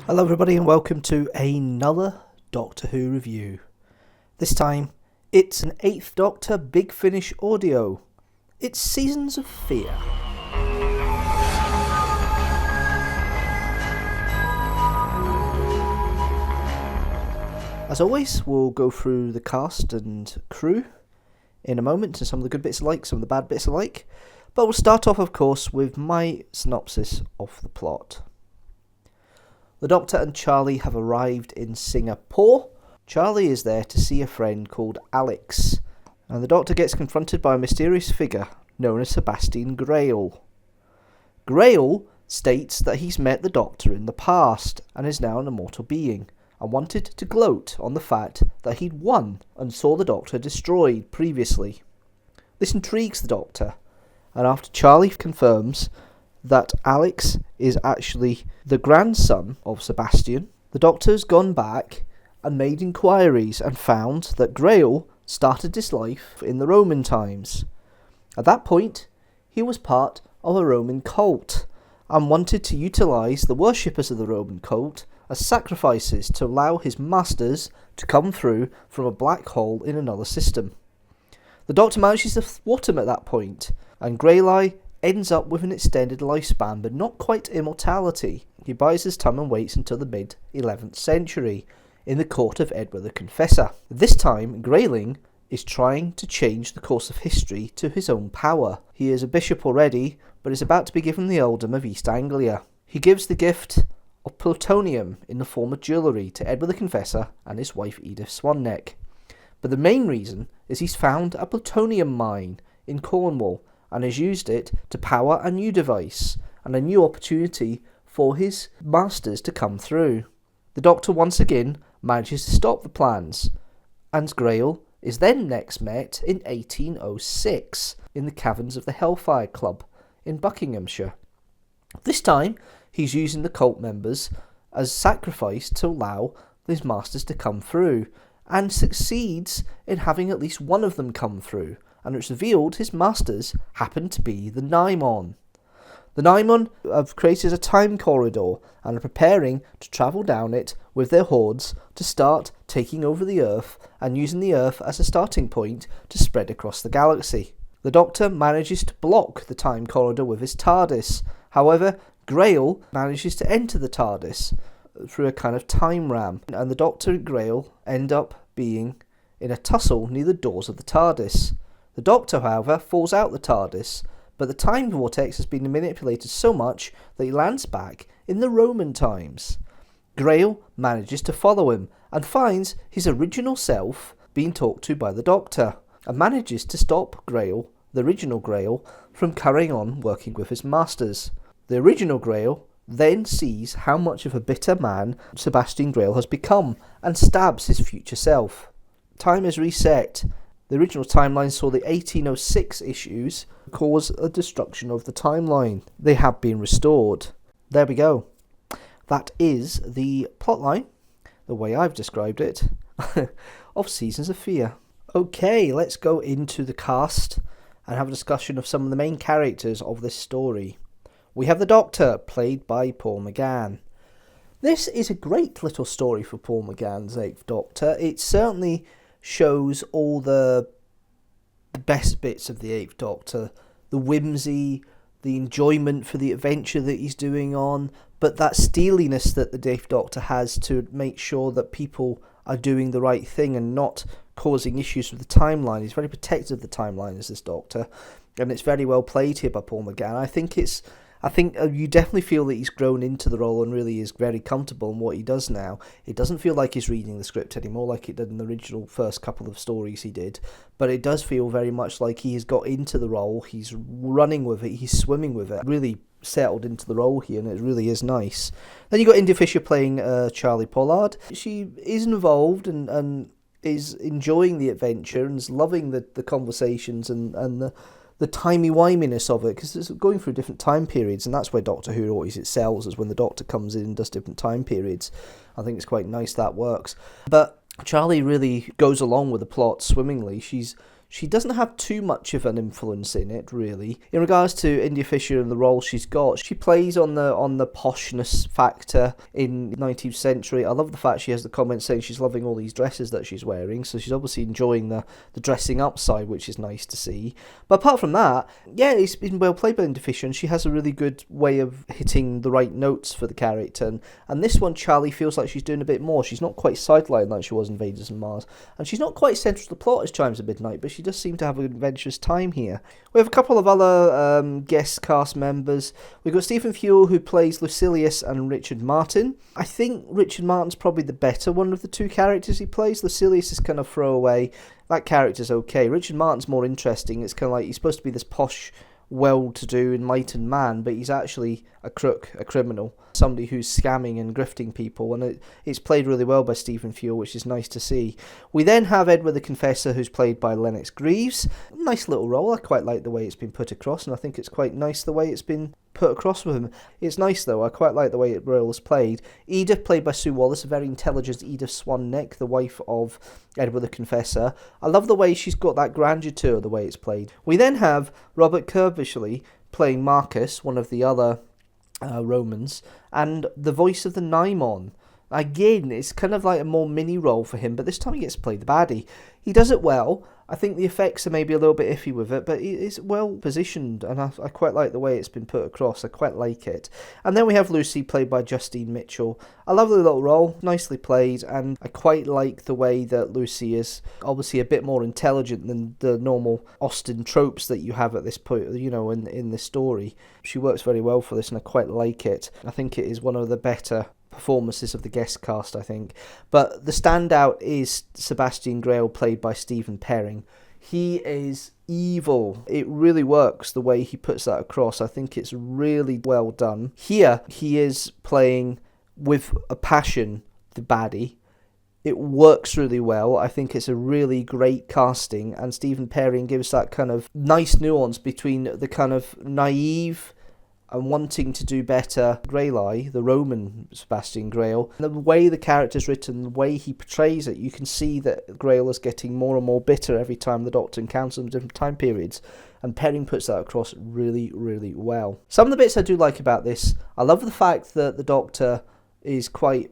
Hello everybody and welcome to another Doctor Who review. This time it's an 8th Doctor Big Finish audio. It's Seasons of Fear. As always, we'll go through the cast and crew in a moment, and some of the good bits alike, some of the bad bits alike. But we'll start off, of course, with my synopsis of the plot. The Doctor and Charlie have arrived in Singapore. Charlie is there to see a friend called Alex, and the Doctor gets confronted by a mysterious figure known as Sebastian Grail. Grail states that he's met the Doctor in the past and is now an immortal being, and wanted to gloat on the fact that he'd won and saw the Doctor destroyed previously. This intrigues the Doctor, and after Charlie confirms that Alex is actually the grandson of Sebastian, the Doctor's gone back and made inquiries and found that Grail started his life in the Roman times. At that point, he was part of a Roman cult and wanted to utilise the worshippers of the Roman cult as sacrifices to allow his masters to come through from a black hole in another system. The Doctor manages to thwart him at that point, and Greylie ends up with an extended lifespan, but not quite immortality. He buys his time and waits until the mid-11th century, in the court of Edward the Confessor. This time, Grayling is trying to change the course of history to his own power. He is a bishop already, but is about to be given the earldom of East Anglia. He gives the gift of plutonium in the form of jewellery to Edward the Confessor and his wife Edith Swanneck. But the main reason is he's found a plutonium mine in Cornwall, and has used it to power a new device and a new opportunity for his masters to come through. The Doctor once again manages to stop the plans, and Grail is then next met in 1806 in the caverns of the Hellfire Club in Buckinghamshire. This time he's using the cult members as sacrifice to allow his masters to come through, and succeeds in having at least one of them come through, and it's revealed his masters happen to be the Naimon. The Naimon have created a time corridor and are preparing to travel down it with their hordes to start taking over the Earth and using the Earth as a starting point to spread across the galaxy. The Doctor manages to block the time corridor with his TARDIS. However, Grail manages to enter the TARDIS through a kind of time ram, and the Doctor and Grail end up being in a tussle near the doors of the TARDIS. The Doctor, however, falls out the TARDIS, but the time vortex has been manipulated so much that he lands back in the Roman times. Grail manages to follow him and finds his original self being talked to by the Doctor, and manages to stop Grail, the original Grail, from carrying on working with his masters. The original Grail then sees how much of a bitter man Sebastian Grail has become and stabs his future self. Time is reset. The original timeline saw the 1806 issues cause a destruction of the timeline. They have been restored. There we go. That is the plotline, the way I've described it, of Seasons of Fear. Okay, let's go into the cast and have a discussion of some of the main characters of this story. We have the Doctor, played by Paul McGann. This is a great little story for Paul McGann's 8th Doctor. It certainly shows all the best bits of the 8th Doctor, the whimsy, the enjoyment for the adventure that he's doing on, but that steeliness that the 8th Doctor has to make sure that people are doing the right thing and not causing issues with the timeline. He's very protective of the timeline as this Doctor, and it's very well played here by Paul McGann. I think you definitely feel that he's grown into the role and really is very comfortable in what he does now. It doesn't feel like he's reading the script anymore like it did in the original first couple of stories he did, but it does feel very much like he has got into the role, he's running with it, he's swimming with it, really settled into the role here, and it really is nice. Then you got India Fisher playing Charlie Pollard. She is involved and is enjoying the adventure and is loving the conversations and the timey-wiminess of it, because it's going through different time periods, and that's where Doctor Who always excels, is when the Doctor comes in and does different time periods. I think it's quite nice that works. But Charlie really goes along with the plot swimmingly. She's she doesn't have too much of an influence in it, really. In regards to India Fisher and the role she's got, she plays on the poshness factor in the 19th century. I love the fact she has the comment saying she's loving all these dresses that she's wearing, so she's obviously enjoying the dressing up side, which is nice to see. But apart from that, yeah, it's been well played by India Fisher, and she has a really good way of hitting the right notes for the character. And this one, Charlie feels like she's doing a bit more. She's not quite sidelined like she was in Invaders and Mars, and she's not quite central to the plot as Chimes of Midnight, but she does seem to have an adventurous time here. We have a couple of other guest cast members. We've got Stephen Fuel, who plays Lucilius, and Richard Martin. I think Richard Martin's probably the better one of the two characters he plays. Lucilius is kind of throwaway. That character's okay. Richard Martin's more interesting. It's kind of like he's supposed to be this posh, well-to-do, enlightened man, but he's actually a crook, a criminal, somebody who's scamming and grifting people, and it's played really well by Stephen Fuel, which is nice to see. We then have Edward the Confessor, who's played by Lennox Greaves. Nice little role. I quite like the way it's been put across, and I think it's quite nice the way it's been put across with him. It's nice, though. I quite like the way Royal is played. Edith, played by Sue Wallace, a very intelligent Edith Swan-Neck, the wife of Edward the Confessor. I love the way she's got that grandeur to her, the way it's played. We then have Robert Kervishley playing Marcus, one of the other Romans, and the voice of the Naimon. Again, it's kind of like a more mini role for him, but this time he gets to play the baddie. He does it well. I think the effects are maybe a little bit iffy with it, but it's well positioned, and I quite like the way it's been put across. I quite like it. And then we have Lucy, played by Justine Mitchell. A lovely little role, nicely played, and I quite like the way that Lucy is obviously a bit more intelligent than the normal Austen tropes that you have at this point, you know, in this story. She works very well for this, and I quite like it. I think it is one of the better performances of the guest cast, I think. But the standout is Sebastian Grail, played by Stephen Perring. He is evil. It really works the way he puts that across. I think it's really well done. Here, he is playing with a passion the baddie. It works really well. I think it's a really great casting, and Stephen Perring gives that kind of nice nuance between the kind of naive and wanting to do better Greyleye, the Roman Sebastian Grail. And the way the character's written, the way he portrays it, you can see that Grail is getting more and more bitter every time the Doctor encounters him in different time periods. And Perring puts that across really, really well. Some of the bits I do like about this, I love the fact that the Doctor is quite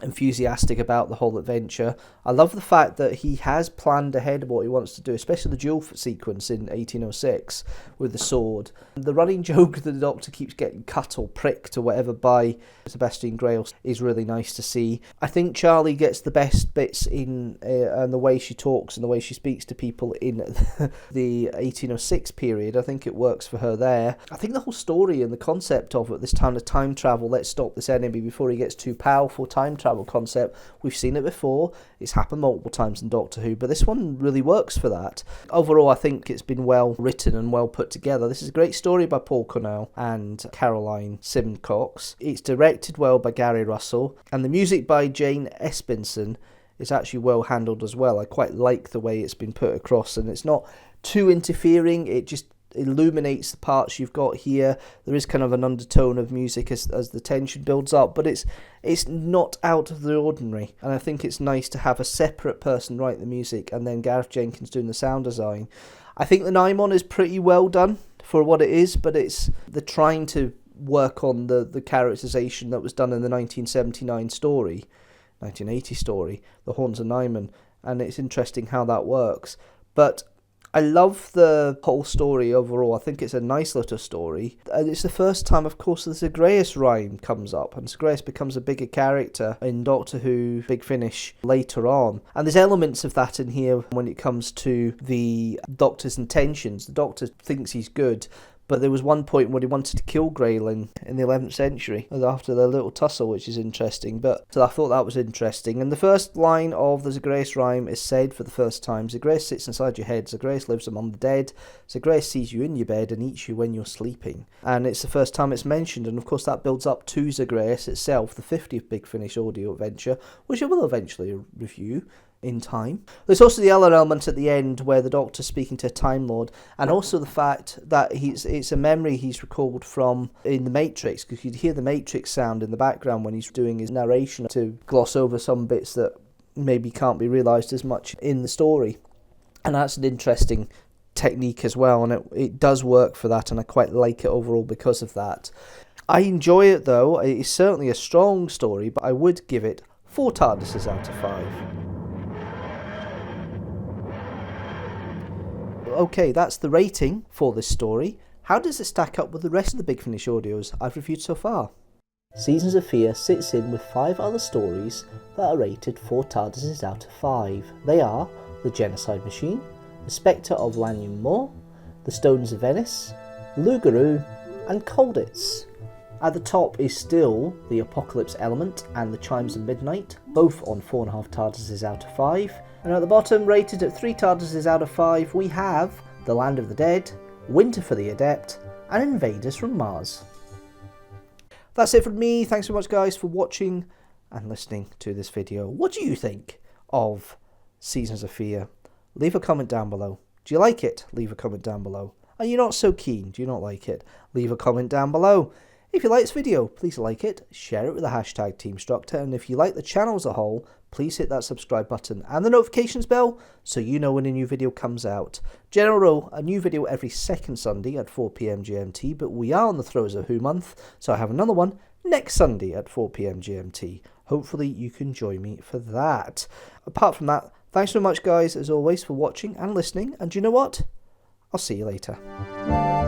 enthusiastic about the whole adventure. I love the fact that he has planned ahead what he wants to do, especially the duel sequence in 1806 with the sword. The running joke that the Doctor keeps getting cut or pricked or whatever by Sebastian Grail is really nice to see. I think Charlie gets the best bits in and the way she talks and the way she speaks to people in the 1806 period. I think it works for her there. I think the whole story and the concept of it, this time of time travel, let's stop this enemy before he gets too powerful, time travel concept, we've seen it before. It's happened multiple times in Doctor Who, but this one really works for that. Overall, I think it's been well written and well put together. This is a great story by Paul Cornell and Caroline Simcox. It's directed well by Gary Russell, and the music by Jane Espenson is actually well handled as well. I quite like the way it's been put across, and it's not too interfering. It just illuminates the parts you've got here. There is kind of an undertone of music as the tension builds up, but it's not out of the ordinary, and I think it's nice to have a separate person write the music and then Gareth Jenkins doing the sound design. I think the Naimon is pretty well done for what it is, but it's the trying to work on the characterization that was done in the 1979 story, 1980 story, The Horns of Nimon, and it's interesting how that works. But I love the whole story overall. I think it's a nice little story. And it's the first time, of course, the Zagreus rhyme comes up, and Zagreus becomes a bigger character in Doctor Who Big Finish later on. And there's elements of that in here when it comes to the Doctor's intentions. The Doctor thinks he's good, but there was one point when he wanted to kill Graylin in the 11th century after their little tussle, which is interesting. So I thought that was interesting. And the first line of the Zagreus rhyme is said for the first time. Zagreus sits inside your head. Zagreus lives among the dead. Zagreus sees you in your bed and eats you when you're sleeping. And it's the first time it's mentioned. And of course that builds up to Zagreus itself, the 50th Big Finish audio adventure, which I will eventually review in time. There's also the other element at the end where the Doctor's speaking to a Time Lord, and also the fact that it's a memory he's recalled from in the Matrix, because you'd hear the Matrix sound in the background when he's doing his narration to gloss over some bits that maybe can't be realised as much in the story. And that's an interesting technique as well, and it does work for that, and I quite like it overall because of that. I enjoy it though. It is certainly a strong story, but I would give it 4 TARDISes out of 5. Okay, that's the rating for this story. How does it stack up with the rest of the Big Finish audios I've reviewed so far? Seasons of Fear sits in with 5 other stories that are rated 4 TARDISes out of 5. They are The Genocide Machine, The Spectre of Lanyon Moor, The Stones of Venice, Lugaroo, and Colditz. At the top is still The Apocalypse Element and The Chimes of Midnight, both on 4.5 TARDISes out of 5. And at the bottom, rated at 3 TARDISes out of 5, we have The Land of the Dead, Winter for the Adept, and Invaders from Mars. That's it from me. Thanks so much, guys, for watching and listening to this video. What do you think of Seasons of Fear? Leave a comment down below. Do you like it? Leave a comment down below. Are you not so keen? Do you not like it? Leave a comment down below. If you like this video, please like it, share it with the hashtag teamstructor, and if you like the channel as a whole, please hit that subscribe button and the notifications bell so you know when a new video comes out. General rule, a new video every second Sunday at 4 PM GMT, but we are on the throes of Who Month, so I have another one next Sunday at 4 PM GMT. Hopefully you can join me for that. Apart from that, thanks so much, guys, as always, for watching and listening, and you know what? I'll see you later.